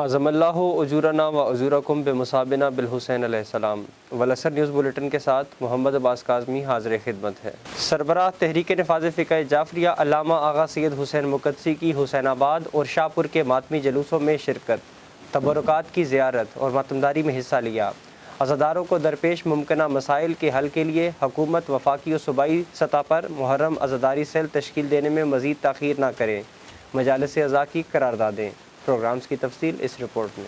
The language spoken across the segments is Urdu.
اعظم اللہ اجورنا و اجورکم بمصابنا بالحسین علیہ السلام۔ والعصر نیوز بلیٹن کے ساتھ محمد عباس کاظمی حاضر خدمت ہے۔ سربراہ تحریک نفاذ فقہ جعفریہ علامہ آغا سید حسین مقدسی کی حسین آباد اور شاہپور کے ماتمی جلوسوں میں شرکت، تبرکات کی زیارت اور ماتمداری میں حصہ لیا۔ عزاداروں کو درپیش ممکنہ مسائل کے حل کے لیے حکومت وفاقی و صوبائی سطح پر محرم عزاداری سیل تشکیل دینے میں مزید تاخیر نہ کرے، مجالس اعضاء کی قراردادیں۔ پروگرامز کی تفصیل اس رپورٹ میں۔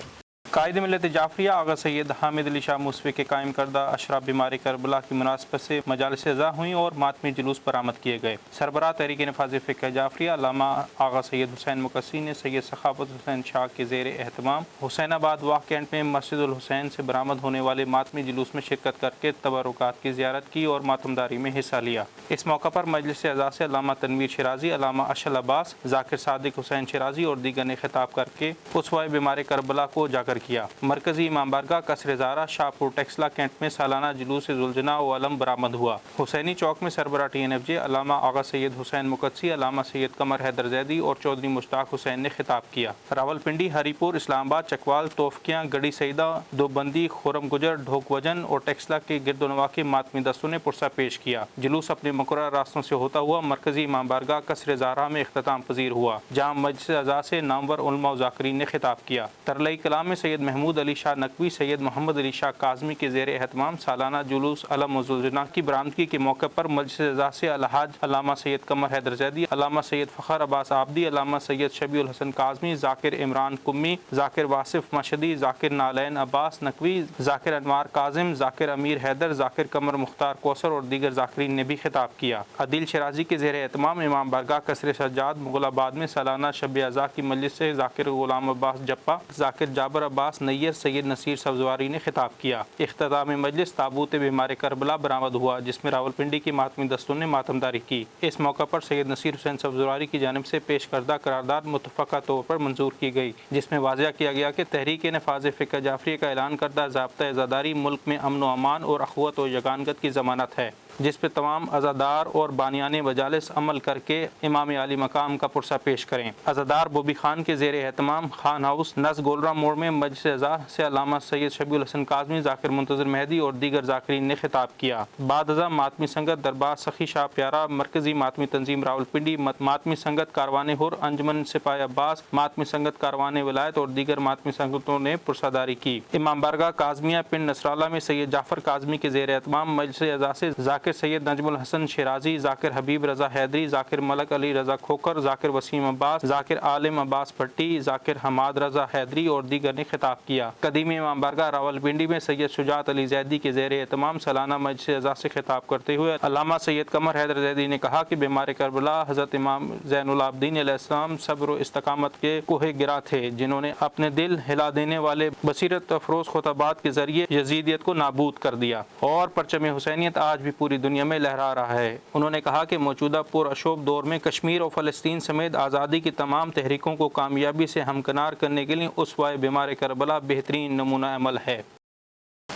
قائد ملت جعفریہ آغا سید حامد علی شاہ موسوی کے قائم کردہ عشرہ بیمار کربلا کی مناسبت سے مجالس اعضاء ہوئیں اور ماتمی جلوس برآمد کیے گئے۔ سربراہ تحریک نفاذ فقہ جعفریہ علامہ آغا سید حسین مقدسی نے سید سخاوت حسین شاہ کے زیر اہتمام حسین آباد واقع کینٹ میں مسجد الحسین سے برآمد ہونے والے ماتمی جلوس میں شرکت کر کے تبرکات کی زیارت کی اور ماتمداری میں حصہ لیا۔ اس موقع پر مجلس اعضاء سے علامہ تنویر شیرازی، علامہ اشل عباس، ذاکر صادق حسین شیرازی اور دیگر نے خطاب کر کے اسوہ بیمار کربلا کو اجاگر کیا۔ مرکزی امام بارگاہ قصر زارا شاہپور ٹیکسلا کینٹ میں سالانہ جلوس ذوالجناح و علم برآمد ہوا۔ حسینی چوک میں سربراہ TNFJ علامہ آغا سید حسین مقدسی، علامہ سید قمر حیدر زیدی اور چودھری مشتاق حسین نے خطاب کیا۔ راولپنڈی، ہری پور، اسلام آباد، چکوال، توفکیاں، گڑھی سیدہ، دوبندی، خورم گجر، ڈھوک وجن اور ٹیکسلا کے گرد و نواح کے ماتمی دستوں نے پرسہ پیش کیا۔ جلوس اپنے مقررہ راستوں سے ہوتا ہوا مرکزی امام بارگاہ قصر زارا میں اختتام پذیر ہوا، جہاں مجلس اعضاء سے نامور علماء و ذاکرین نے خطاب کیا۔ ترلئی کلام میں سید محمود علی شاہ نقوی، سید محمد علی شاہ کاظمی کے زیر اہتمام سالانہ جلوس علم و ذوالجناح کی برآمدگی کے موقع پر مجلس اعضاء سے الحاج علامہ سید قمر حیدر زیدی، علامہ سید فخر عباس عابدی، علامہ سید شبیع الحسن کاظمی، ذاکر عمران قمی، ذاکر واصف مشہدی، ذاکر نالین عباس نقوی، ذاکر انوار کاظم، ذاکر امیر حیدر، ذاکر قمر مختار کوثر اور دیگر ذاکرین نے بھی خطاب کیا۔ عدیل شیرازی کے زیر اہتمام امام بارگاہ قصر سجاد مغل آباد میں سالانہ شب اعضاء کی مجلس سے ذاکر غلام عباس جپا، ذاکر جابر عباس نیر، سید نصیر سبزواری نے خطاب کیا۔ اختتام مجلس تابوت بیمار کربلا برآمد ہوا، جس میں راولپنڈی کے ماتمی دستوں نے ماتمداری کی۔ اس موقع پر سید نصیر حسین سبزواری کی جانب سے پیش کردہ قرارداد متفقہ طور پر منظور کی گئی، جس میں واضح کیا گیا کہ تحریک نفاذ فقہ جعفریہ کا اعلان کردہ ضابطہ عزاداری ملک میں امن و امان اور اخوت و یگانگت کی ضمانت ہے، جس پہ تمام عزادار اور بانیان مجالس عمل کر کے امام عالی مقام کا پرسہ پیش کریں۔ عزادار بوبی خان کے زیر اہتمام خان ہاؤس نز گولرا موڑ میں مجلس اعضاء سے علامہ سید شبیع الحسن کاظمی، ذاکر منتظر مہدی اور دیگر ذاکرین نے خطاب کیا۔ بعد ازاں ماتمی سنگت دربار سخی شاہ پیارا، مرکزی ماتمی تنظیم راولپنڈی، ماتمی سنگت کاروان ہر، انجمن سپاہی عباس، ماتمی سنگت کاروان ولایت اور دیگر ماتمی سنگتوں نے پرساداری کی۔ امام بارگاہ کاظمیہ پنڈ نصراللہ میں سید جعفر کاظمی کے زیر اہتمام مجلس اعضاء سے ذاکر سید نجم الحسن شیرازی، ذاکر حبیب رضا حیدری، ذاکر ملک علی رضا کھوکر، ذاکر وسیم عباس، ذاکر عالم عباس بھٹی، ذاکر حماد رضا حیدری اور دیگر نے خطاب کیا۔ قدیم امام بارگاہ راولپنڈی میں سید شجاعت علی زیدی کے زیر اہتمام سالانہ مجلس اعضاء سے خطاب کرتے ہوئے علامہ سید قمر حیدر زیدی نے کہا کہ بیمار کربلا حضرت امام زین العابدین علیہ السلام صبر و استقامت کے کوہ گرا تھے، جنہوں نے اپنے دل ہلا دینے والے بصیرت افروز خطبات کے ذریعے یزیدیت کو نابود کر دیا اور پرچم حسینیت آج بھی پوری دنیا میں لہرا رہا ہے۔ انہوں نے کہا کہ موجودہ پراشوب دور میں کشمیر اور فلسطین سمیت آزادی کی تمام تحریکوں کو کامیابی سے ہمکنار کرنے کے لیے اسوہ بیمار کربلا بہترین نمونہ عمل ہے۔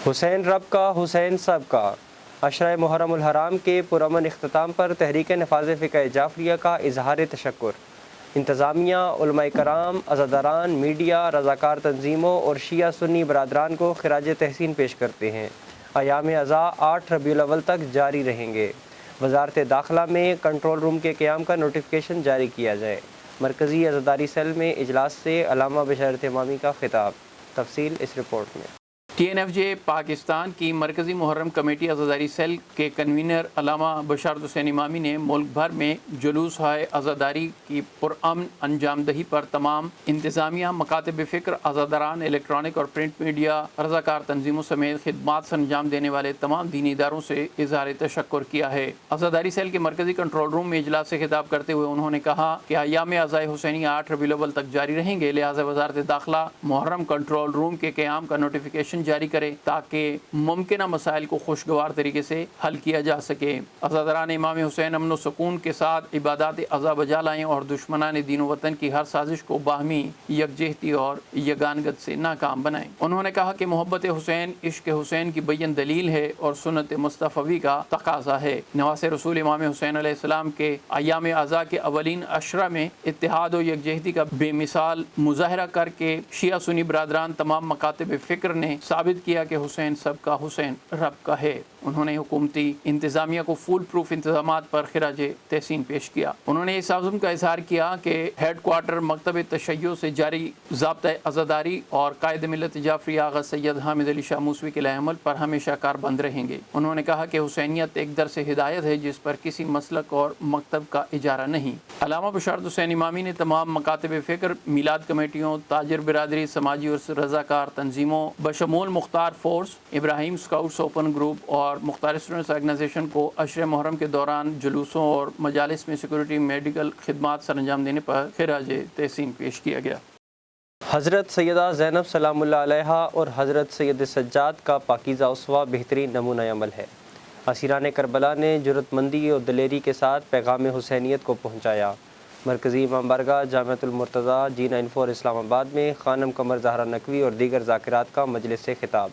حسین رب کا، حسین سب کا۔ عشرہ محرم الحرام کے پرامن اختتام پر تحریک نفاذ فقہ جعفریہ کا اظہار تشکر۔ انتظامیہ، علماء کرام، عزاداران، میڈیا، رضاکار تنظیموں اور شیعہ سنی برادران کو خراج تحسین پیش کرتے ہیں۔ ایام عزا 8 ربیع الاول تک جاری رہیں گے۔ وزارت داخلہ میں کنٹرول روم کے قیام کا نوٹیفکیشن جاری کیا جائے۔ مرکزی عزاداری سیل میں اجلاس سے علامہ بشارت امامی کا خطاب۔ تفصیل اس رپورٹ میں۔ TNFJ پاکستان کی مرکزی محرم کمیٹی عزاداری سیل کے کنوینر علامہ بشارت حسین امامی نے ملک بھر میں جلوس ہائے عزاداری کی پرامن انجام دہی پر تمام انتظامیہ، مکاتب فکر، عزاداران، الیکٹرانک اور پرنٹ میڈیا، رضاکار تنظیموں سمیت خدمات سر انجام دینے والے تمام دینی اداروں سے اظہار تشکر کیا ہے۔ عزاداری سیل کے مرکزی کنٹرول روم میں اجلاس سے خطاب کرتے ہوئے انہوں نے کہا کہ ایام عزائے حسینی 8 ربیع الاول تک جاری رہیں گے، لہٰذا وزارت داخلہ محرم کنٹرول روم کے قیام کا نوٹیفکیشن جاری کرے تاکہ ممکنہ مسائل کو خوشگوار طریقے سے حل کیا جا سکے۔ عزاداران امام حسین امن و سکون کے ساتھ عبادات عزا بجا لائیں اور دشمنان دین و وطن کی ہر سازش کو باہمی یکجہتی اور یگانگت سے ناکام بنائیں۔ انہوں نے کہا کہ محبت حسین عشق حسین کی بین دلیل ہے اور سنت مصطفی کا تقاضا ہے۔ نواس رسول امام حسین علیہ السلام کے ایام عزا کے اولین عشرہ میں اتحاد و یکجہتی کا بے مثال مظاہرہ کر کے شیعہ سنی برادران تمام مکاتب فکر نے ثابت کیا کہ حسین سب کا حسین رب کا ہے۔ انہوں نے حکومتی انتظامیہ کو فول پروف انتظامات پر خراج تحسین پیش کیا۔ انہوں نے اس عزم کا اظہار کیا کہ ہیڈ کوارٹر مکتب تشیع سے جاری ضابطۂ عزاداری اور قائد ملت جعفری آغا سید حامد علی شاہ موسوی کے لائحہ عمل پر ہمیشہ کاربند رہیں گے۔ انہوں نے کہا کہ حسینیت ایک درس ہدایت ہے جس پر کسی مسلک اور مکتب کا اجارہ نہیں۔ علامہ بشارت حسین امامی نے تمام مکاتب فکر، میلاد کمیٹیوں، تاجر برادری، سماجی اور رضاکار تنظیموں بشمول مختار فورس، ابراہیم اسکاؤٹس اوپن گروپ اور مختار اسٹوڈنٹس آرگنائزیشن کو عشر محرم کے دوران جلوسوں اور مجالس میں سیکورٹی میڈیکل خدمات سر انجام دینے پر خراج تحسین پیش کیا گیا۔ حضرت سیدہ زینب سلام اللہ علیہا اور حضرت سید سجاد کا پاکیزہ اسوہ بہترین نمونہ عمل ہے۔ اسیران کربلا نے جرأت مندی اور دلیری کے ساتھ پیغام حسینیت کو پہنچایا۔ مرکزی امام بارگاہ جامعۃ المرتضیٰ G94 اسلام آباد میں خانم قمر زہرا نقوی اور دیگر ذاکرات کا مجلس خطاب۔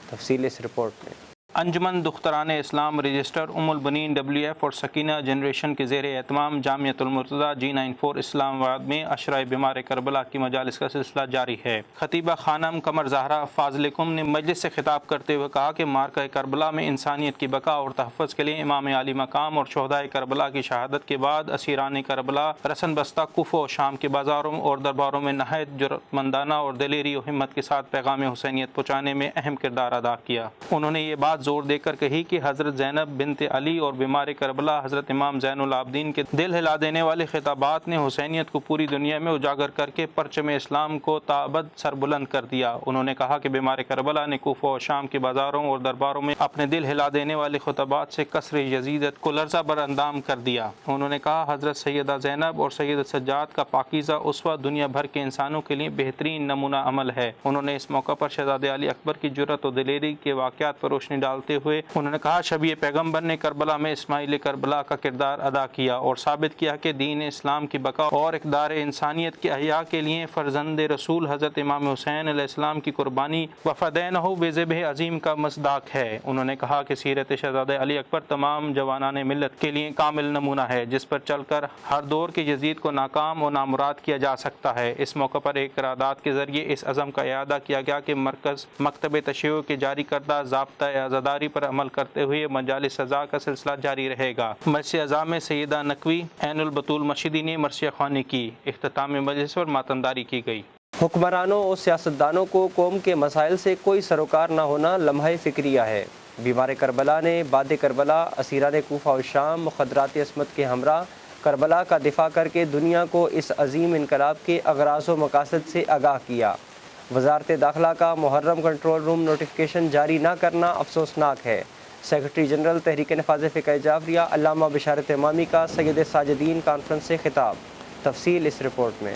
تفصیل اس رپورٹ میں۔ انجمن دختران اسلام رجسٹر ام البنین WF اور سکینہ جنریشن کے زیر اہتمام جامعۃ المرتضیٰ G94 اسلام آباد میں عشرہ بیمار کربلا کی مجالس کا سلسلہ جاری ہے۔ خطیبہ خانم قمر زہرا فاضلکم نے مجلس سے خطاب کرتے ہوئے کہا کہ مارکہ کربلا میں انسانیت کی بقا اور تحفظ کے لیے امام عالی مقام اور شہدائے کربلا کی شہادت کے بعد اسیران کربلا رسن بستہ کوفہ و شام کے بازاروں اور درباروں میں نہایت جرأت مندانہ اور دلیری و ہمت کے ساتھ پیغام حسینیت پہنچانے میں اہم کردار ادا کیا۔ انہوں نے یہ بات زور دے کر کہی کہ حضرت زینب بنت علی اور بیمار کربلا حضرت امام زین العابدین کے دل ہلا دینے والے خطابات نے حسینیت کو پوری دنیا میں اجاگر کر کے پرچم اسلام کو تابد سر بلند کر دیا۔ انہوں نے کہا کہ بیمار کربلا نے کوفہ و شام کے بازاروں اور درباروں میں اپنے دل ہلا دینے والے خطابات سے کسر یزیدت کو لرزہ بر اندام کر دیا۔ انہوں نے کہا حضرت سیدہ زینب اور سید سجاد کا پاکیزہ اسوہ دنیا بھر کے انسانوں کے لیے بہترین نمونہ عمل ہے۔ انہوں نے اس موقع پر شہزادے علی اکبر کی جرأت و دلیری کے واقعات پر روشنی ڈالتے ہوئے انہوں نے کہا شبیہ پیغمبر نے کربلا میں اسماعیل کربلا کا کردار ادا کیا اور ثابت کیا کہ دین اسلام کی بقا اور اقدار انسانیت کے احیاء کے لیے فرزند رسول حضرت امام حسین علیہ السلام کی قربانی وفدینہ بذبح عظیم کا مصداق ہے۔ انہوں نے کہا کہ سیرت شہزادہ علی اکبر تمام جوانان ملت کے لیے کامل نمونہ ہے جس پر چل کر ہر دور کے یزید کو ناکام و نامراد کیا جا سکتا ہے۔ اس موقع پر ایک قرارداد کے ذریعے اس عزم کا اعادہ کیا گیا کہ مرکز مکتب تشیع کے جاری کردہ ضابطۂ عزاداری پر عمل کرتے ہوئے مجالس عزا کا سلسلہ جاری رہے گا۔ مجلس عزا میں سیدہ نقوی عین البطول مشیدی نے مرثیہ خوانی کی۔ اختتام مجلس پر ماتمداری کی گئی۔ حکمرانوں اور سیاستدانوں کو قوم کے مسائل سے کوئی سروکار نہ ہونا لمحہ فکریہ ہے۔ بیمار کربلا نے بعد کربلا اسیران کوفہ و شام مخدرات عصمت کے ہمراہ کربلا کا دفاع کر کے دنیا کو اس عظیم انقلاب کے اغراض و مقاصد سے آگاہ کیا۔ وزارت داخلہ کا محرم کنٹرول روم نوٹیفیکیشن جاری نہ کرنا افسوسناک ہے۔ سیکرٹری جنرل تحریک نفاذ فقہ جعفریہ علامہ بشارت امامی کا سید ساجدین کانفرنس سے خطاب۔ تفصیل اس رپورٹ میں۔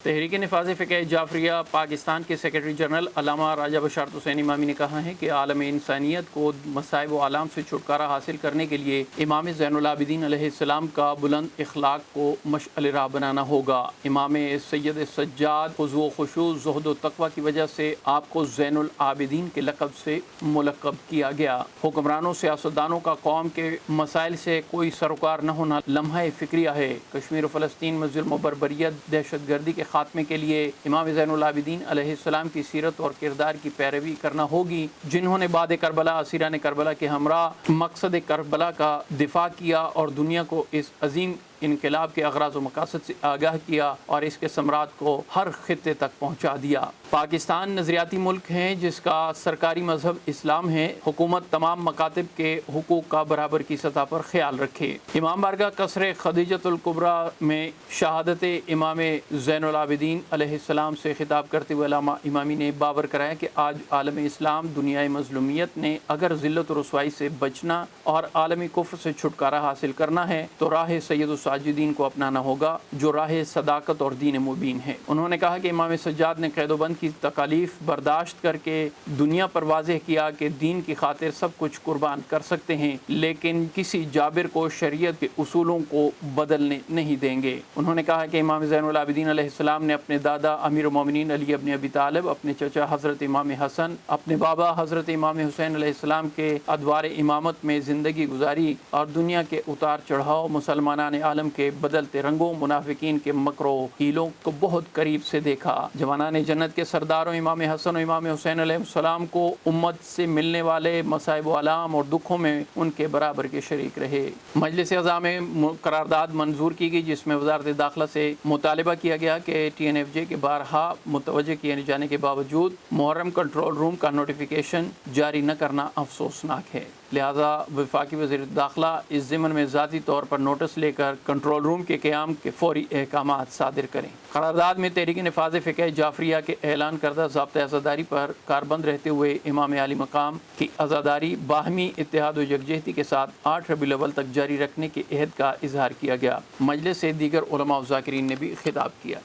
تحریک نفاذ فقہ جعفریہ پاکستان کے سیکرٹری جنرل علامہ راجہ بشارت حسین امامی نے کہا ہے کہ عالم انسانیت کو مصائب و آلام سے چھٹکارا حاصل کرنے کے لیے امام زین العابدین علیہ السلام کا بلند اخلاق کو مشعل راہ بنانا ہوگا۔ امام سید سجاد خضوع و خشوع زہد و تقوی کی وجہ سے آپ کو زین العابدین کے لقب سے ملقب کیا گیا۔ حکمرانوں سیاستدانوں کا قوم کے مسائل سے کوئی سروکار نہ ہونا لمحہ فکریہ ہے۔ کشمیر و فلسطین میں ظلم و بربریت دہشت گردی کے خاتمے کے لیے امام زین العابدین علیہ السلام کی سیرت اور کردار کی پیروی کرنا ہوگی، جنہوں نے بعد کربلا اسیران کربلا کے ہمراہ مقصد کربلا کا دفاع کیا اور دنیا کو اس عظیم انقلاب کے اغراض و مقاصد سے آگاہ کیا اور اس کے ثمرات کو ہر خطے تک پہنچا دیا۔ پاکستان نظریاتی ملک ہے جس کا سرکاری مذہب اسلام ہے۔ حکومت تمام مکاتب کے حقوق کا برابر کی سطح پر خیال رکھے۔ امام بارگاہ قصر خدیجۃ الکبریٰ میں شہادت امام زین العابدین علیہ السلام سے خطاب کرتے ہوئے علامہ امامی نے باور کرایا کہ آج عالم اسلام دنیائے مظلومیت نے اگر ذلت و رسوائی سے بچنا اور عالمی کفر سے چھٹکارا حاصل کرنا ہے تو راہ سید ساجدین کو اپنانا ہوگا جو راہ صداقت اور دین مبین ہے۔ انہوں نے کہا کہ امام سجاد نے قید و بند کی تکالیف برداشت کر کے دنیا پر واضح کیا کہ دین کی خاطر سب کچھ قربان کر سکتے ہیں، لیکن کسی جابر کو شریعت کے اصولوں کو بدلنے نہیں دیں گے۔ انہوں نے کہا کہ امام زین العابدین علیہ السلام نے اپنے دادا امیر المومنین علی ابن ابی طالب، اپنے چچا حضرت امام حسن، اپنے بابا حضرت امام حسین علیہ السلام کے ادوار امامت میں زندگی گزاری اور دنیا کے اتار چڑھاؤ، مسلمانان عالم کے بدلتے رنگوں، منافقین کے مکر و حیلوں کو بہت قریب سے دیکھا۔ جوانان جنت کے سرداروں امام حسن و امام حسین علیہ السلام کو امت سے ملنے والے مصائب و آلام اور دکھوں میں ان کے برابر کے شریک رہے۔ مجلس اعضاء میں قرارداد منظور کی گئی جس میں وزارت داخلہ سے مطالبہ کیا گیا کہ TNFJ کے بارہا متوجہ کیے جانے کے باوجود محرم کنٹرول روم کا نوٹیفیکیشن جاری نہ کرنا افسوسناک ہے، لہذا وفاقی وزیر داخلہ اس ضمن میں ذاتی طور پر نوٹس لے کر کنٹرول روم کے قیام کے فوری احکامات صادر کریں۔ قرارداد میں تحریک نفاذ فقہ جعفریہ کے اعلان کردہ ضابطۂ عزاداری پر کاربند رہتے ہوئے امام عالی مقام کی عزاداری باہمی اتحاد و یکجہتی کے ساتھ 8 ربیع الاول تک جاری رکھنے کے عہد کا اظہار کیا گیا۔ مجلس سے دیگر علماء و ذاکرین نے بھی خطاب کیا۔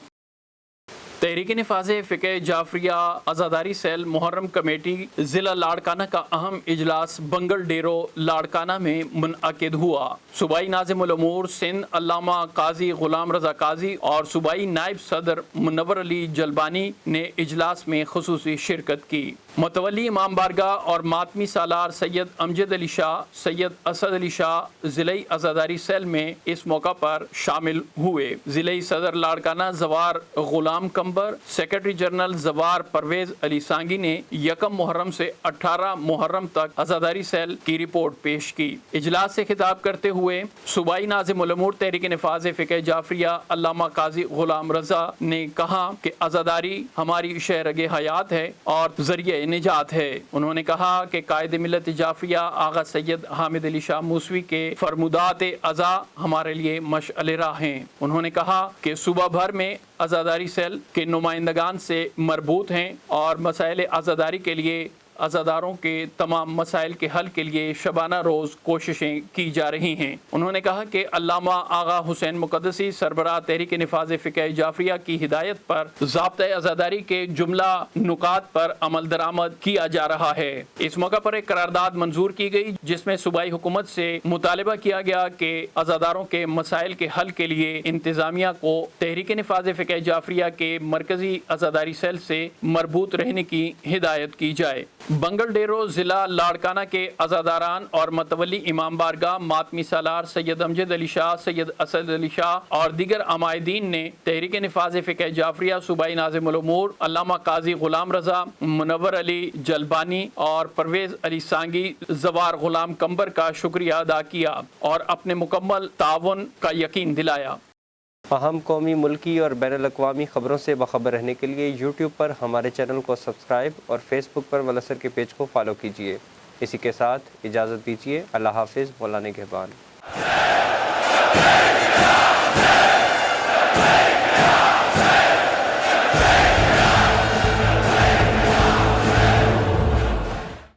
تحریک نفاذ فقہ جعفریہ عزاداری سیل محرم کمیٹی ضلع لاڑکانہ کا اہم اجلاس بنگل ڈیرو لاڑکانہ میں منعقد ہوا۔ صوبائی ناظم الامور سندھ علامہ قاضی غلام رضا قاضی اور صوبائی نائب صدر منور علی جلبانی نے اجلاس میں خصوصی شرکت کی۔ متولی امام بارگاہ اور ماتمی سالار سید امجد علی شاہ، سید اسد علی شاہ ضلعی عزاداری سیل میں اس موقع پر شامل ہوئے۔ ضلعی صدر لاڑکانہ زوار غلام کمبر، سیکرٹری جنرل زوار پرویز علی سانگی نے 1 محرم سے 18 محرم تک عزاداری سیل کی رپورٹ پیش کی۔ اجلاس سے خطاب کرتے ہوئے صوبائی ناظم الامور تحریک نفاذ فقہ جعفریہ علامہ قاضی غلام رضا نے کہا کہ عزاداری ہماری شہرگ حیات ہے اور ذریعہ نجات ہے۔ انہوں نے کہا کہ قائد ملت جعفریہ آغا سید حامد علی شاہ موسوی کے فرمودات عزا ہمارے لیے مشعل راہ ہیں۔ انہوں نے کہا کہ صوبہ بھر میں عزاداری سیل کے نمائندگان سے مربوط ہیں اور مسائل عزاداری کے لیے عزاداروں کے تمام مسائل کے حل کے لیے شبانہ روز کوششیں کی جا رہی ہیں۔ انہوں نے کہا کہ علامہ آغا حسین مقدسی سربراہ تحریک نفاذ فقہ جعفریہ کی ہدایت پر ضابطۂ عزاداری کے جملہ نکات پر عمل درآمد کیا جا رہا ہے۔ اس موقع پر ایک قرارداد منظور کی گئی جس میں صوبائی حکومت سے مطالبہ کیا گیا کہ عزاداروں کے مسائل کے حل کے لیے انتظامیہ کو تحریک نفاذ فقہ جعفریہ کے مرکزی عزاداری سیل سے مربوط رہنے کی ہدایت کی جائے۔ بنگل ڈیرو ضلع لاڑکانہ کے عزاداران اور متولی امام بارگاہ ماتمی سالار سید امجد علی شاہ، سید اسد علی شاہ اور دیگر عمائدین نے تحریک نفاذ فقہ جعفریہ صوبائی ناظم الامور علامہ قاضی غلام رضا، منور علی جلبانی اور پرویز علی سانگی زوار غلام کمبر کا شکریہ ادا کیا اور اپنے مکمل تعاون کا یقین دلایا۔ اہم قومی، ملکی اور بین الاقوامی خبروں سے باخبر رہنے کے لیے یوٹیوب پر ہمارے چینل کو سبسکرائب اور فیس بک پر ولاسر کے پیج کو فالو کیجیے۔ اسی کے ساتھ اجازت دیجیے۔ اللہ حافظ۔ مولانا نگہبان۔